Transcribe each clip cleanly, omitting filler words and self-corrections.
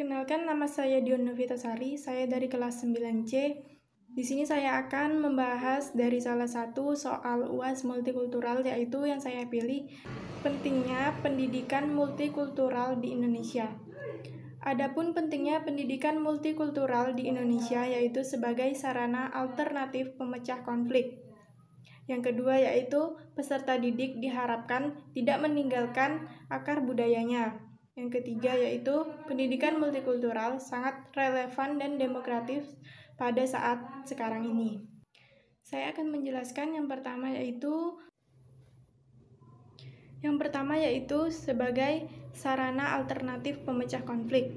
Perkenalkan, nama saya Dion Novitasari, saya dari kelas 9C. Di sini saya akan membahas dari salah satu soal UAS multikultural, yaitu yang saya pilih, pentingnya pendidikan multikultural di Indonesia. Adapun pentingnya pendidikan multikultural di Indonesia yaitu sebagai sarana alternatif pemecah konflik. Yang kedua yaitu peserta didik diharapkan tidak meninggalkan akar budayanya. Yang ketiga yaitu pendidikan multikultural sangat relevan dan demokratis pada saat sekarang ini. Saya akan menjelaskan yang pertama yaitu sebagai sarana alternatif pemecah konflik.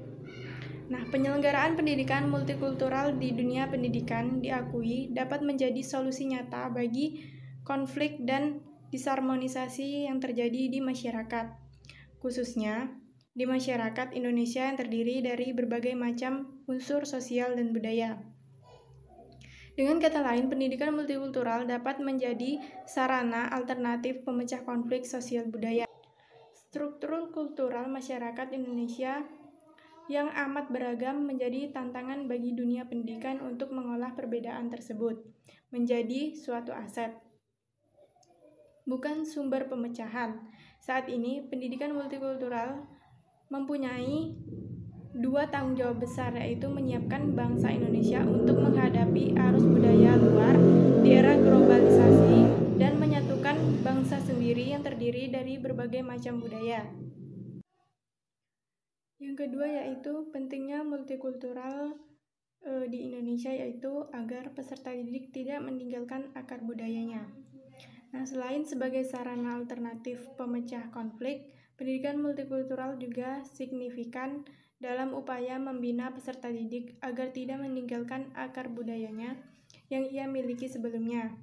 Nah, penyelenggaraan pendidikan multikultural di dunia pendidikan diakui dapat menjadi solusi nyata bagi konflik dan disharmonisasi yang terjadi di masyarakat, khususnya di masyarakat Indonesia yang terdiri dari berbagai macam unsur sosial dan budaya. Dengan kata lain, pendidikan multikultural dapat menjadi sarana alternatif pemecah konflik sosial budaya. Struktur kultural masyarakat Indonesia yang amat beragam menjadi tantangan bagi dunia pendidikan untuk mengolah perbedaan tersebut menjadi suatu aset, bukan sumber pemecahan. Saat ini, pendidikan multikultural mempunyai dua tanggung jawab besar, yaitu menyiapkan bangsa Indonesia untuk menghadapi arus budaya luar di era globalisasi dan menyatukan bangsa sendiri yang terdiri dari berbagai macam budaya. Yang kedua yaitu pentingnya multikultural di Indonesia, yaitu agar peserta didik tidak meninggalkan akar budayanya. Nah, selain sebagai sarana alternatif pemecah konflik, pendidikan multikultural juga signifikan dalam upaya membina peserta didik agar tidak meninggalkan akar budayanya yang ia miliki sebelumnya.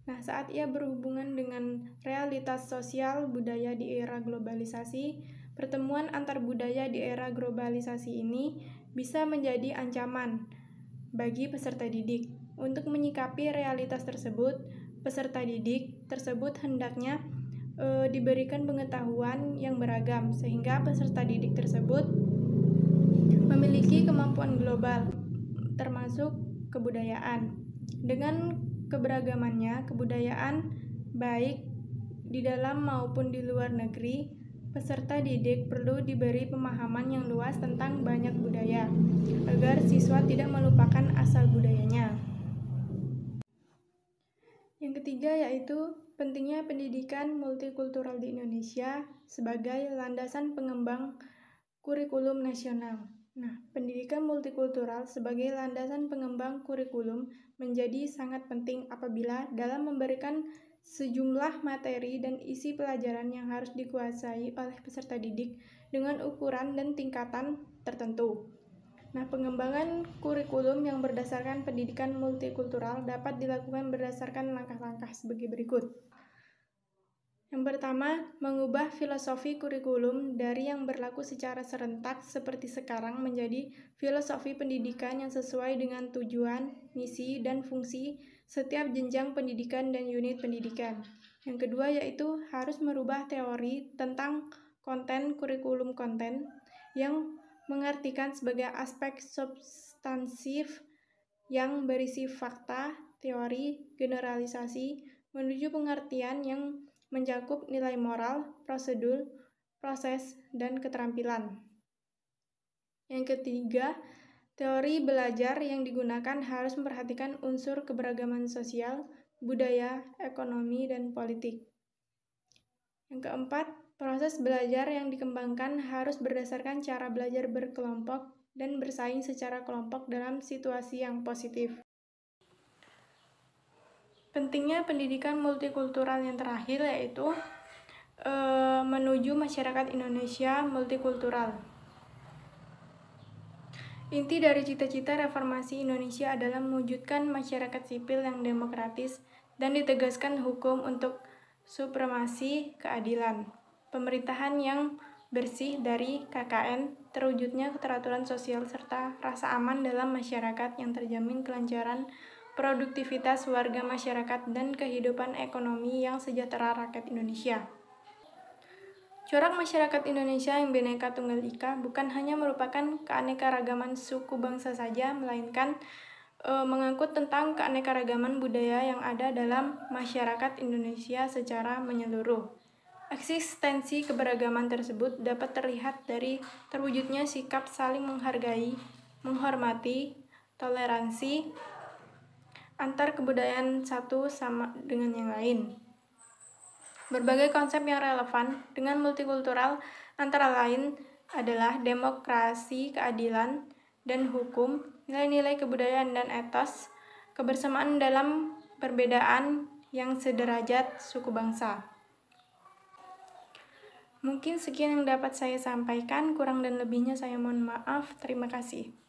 Nah, saat ia berhubungan dengan realitas sosial budaya di era globalisasi, pertemuan antar budaya di era globalisasi ini bisa menjadi ancaman bagi peserta didik. Untuk menyikapi realitas tersebut, peserta didik tersebut hendaknya diberikan pengetahuan yang beragam sehingga peserta didik tersebut memiliki kemampuan global termasuk kebudayaan. Dengan keberagamannya kebudayaan baik di dalam maupun di luar negeri, peserta didik perlu diberi pemahaman yang luas tentang banyak budaya agar siswa tidak melupakan asal budayanya. Yang ketiga yaitu pentingnya pendidikan multikultural di Indonesia sebagai landasan pengembang kurikulum nasional. Nah, pendidikan multikultural sebagai landasan pengembang kurikulum menjadi sangat penting apabila dalam memberikan sejumlah materi dan isi pelajaran yang harus dikuasai oleh peserta didik dengan ukuran dan tingkatan tertentu. Nah, pengembangan kurikulum yang berdasarkan pendidikan multikultural dapat dilakukan berdasarkan langkah-langkah sebagai berikut. Yang pertama, mengubah filosofi kurikulum dari yang berlaku secara serentak seperti sekarang menjadi filosofi pendidikan yang sesuai dengan tujuan, misi, dan fungsi setiap jenjang pendidikan dan unit pendidikan. Yang kedua yaitu harus merubah teori tentang konten kurikulum konten yang mengartikan sebagai aspek substansif yang berisi fakta, teori, generalisasi, menuju pengertian yang mencakup nilai moral, prosedur, proses, dan keterampilan. Yang ketiga, teori belajar yang digunakan harus memperhatikan unsur keberagaman sosial, budaya, ekonomi, dan politik. Yang keempat, proses belajar yang dikembangkan harus berdasarkan cara belajar berkelompok dan bersaing secara kelompok dalam situasi yang positif. Pentingnya pendidikan multikultural yang terakhir yaitu menuju masyarakat Indonesia multikultural. Inti dari cita-cita reformasi Indonesia adalah mewujudkan masyarakat sipil yang demokratis dan ditegaskan hukum untuk supremasi keadilan, pemerintahan yang bersih dari KKN, terwujudnya keteraturan sosial serta rasa aman dalam masyarakat yang terjamin kelancaran produktivitas warga masyarakat dan kehidupan ekonomi yang sejahtera rakyat Indonesia. Corak masyarakat Indonesia yang Bhinneka Tunggal Ika bukan hanya merupakan keanekaragaman suku bangsa saja, melainkan mengangkut tentang keanekaragaman budaya yang ada dalam masyarakat Indonesia secara menyeluruh. Eksistensi keberagaman tersebut dapat terlihat dari terwujudnya sikap saling menghargai, menghormati, toleransi antar kebudayaan satu sama dengan yang lain. Berbagai konsep yang relevan dengan multikultural antara lain adalah demokrasi, keadilan, dan hukum, nilai-nilai kebudayaan dan etos, kebersamaan dalam perbedaan yang sederajat suku bangsa. Mungkin sekian yang dapat saya sampaikan, kurang dan lebihnya saya mohon maaf. Terima kasih.